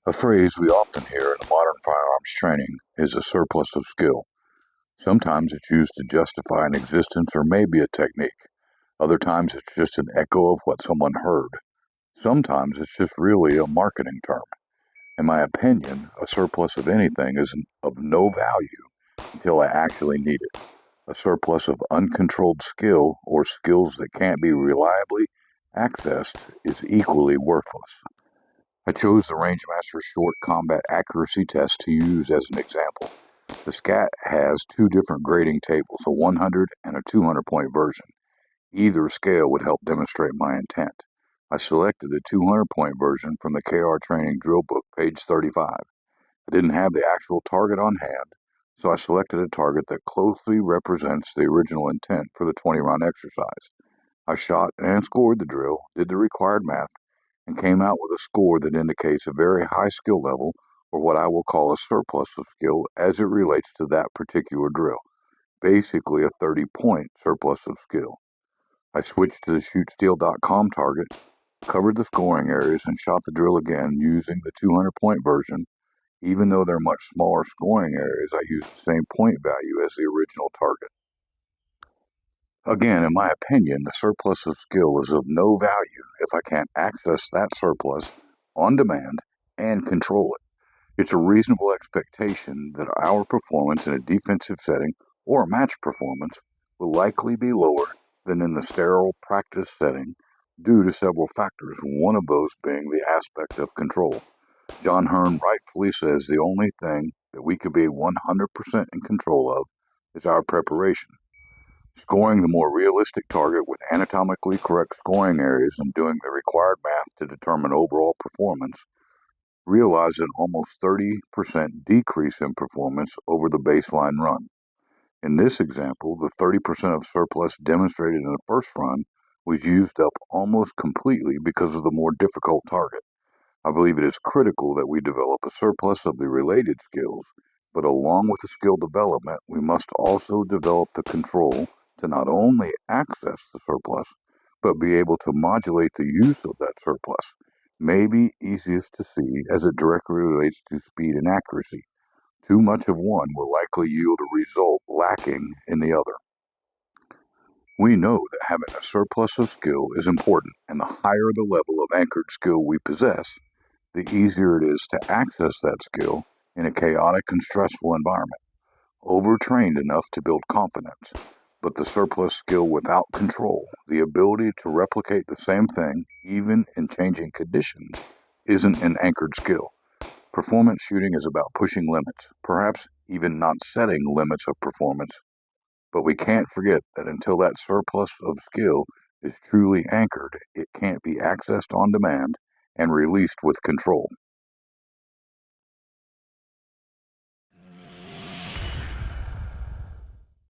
A phrase we often hear in modern firearms training is a surplus of skill. Sometimes it's used to justify an existence or maybe a technique. Other times it's just an echo of what someone heard. Sometimes it's just really a marketing term. In my opinion, a surplus of anything is of no value until I actually need it. A surplus of uncontrolled skill or skills that can't be reliably accessed is equally worthless. I chose the Rangemaster Short Combat Accuracy Test to use as an example. The SCAT has two different grading tables, a 100 and a 200 point version. Either scale would help demonstrate my intent. I selected the 200 point version from the KR Training Drill Book, page 35. I didn't have the actual target on hand, so I selected a target that closely represents the original intent for the 20-round exercise. I shot and scored the drill, did the required math, and came out with a score that indicates a very high skill level, or what I will call a surplus of skill as it relates to that particular drill. Basically a 30-point surplus of skill. I switched to the shootsteel.com target, covered the scoring areas, and shot the drill again using the 200-point version. Even though they're much smaller scoring areas, I used the same point value as the original target. Again, in my opinion, the surplus of skill is of no value if I can't access that surplus on demand and control it. It's a reasonable expectation that our performance in a defensive setting or a match performance will likely be lower than in the sterile practice setting due to several factors, one of those being the aspect of control. John Hearn rightfully says the only thing that we could be 100% in control of is our preparation. Scoring the more realistic target with anatomically correct scoring areas and doing the required math to determine overall performance realized an almost 30% decrease in performance over the baseline run. In this example, the 30% of surplus demonstrated in the first run was used up almost completely because of the more difficult target. I believe it is critical that we develop a surplus of the related skills, but along with the skill development, we must also develop the control to not only access the surplus, but be able to modulate the use of that surplus. Maybe easiest to see as it directly relates to speed and accuracy. Too much of one will likely yield a result lacking in the other. We know that having a surplus of skill is important, and the higher the level of anchored skill we possess, the easier it is to access that skill in a chaotic and stressful environment. Overtrained enough to build confidence, but the surplus skill without control, the ability to replicate the same thing even in changing conditions, isn't an anchored skill. Performance shooting is about pushing limits, perhaps even not setting limits of performance, but we can't forget that until that surplus of skill is truly anchored, it can't be accessed on demand and released with control.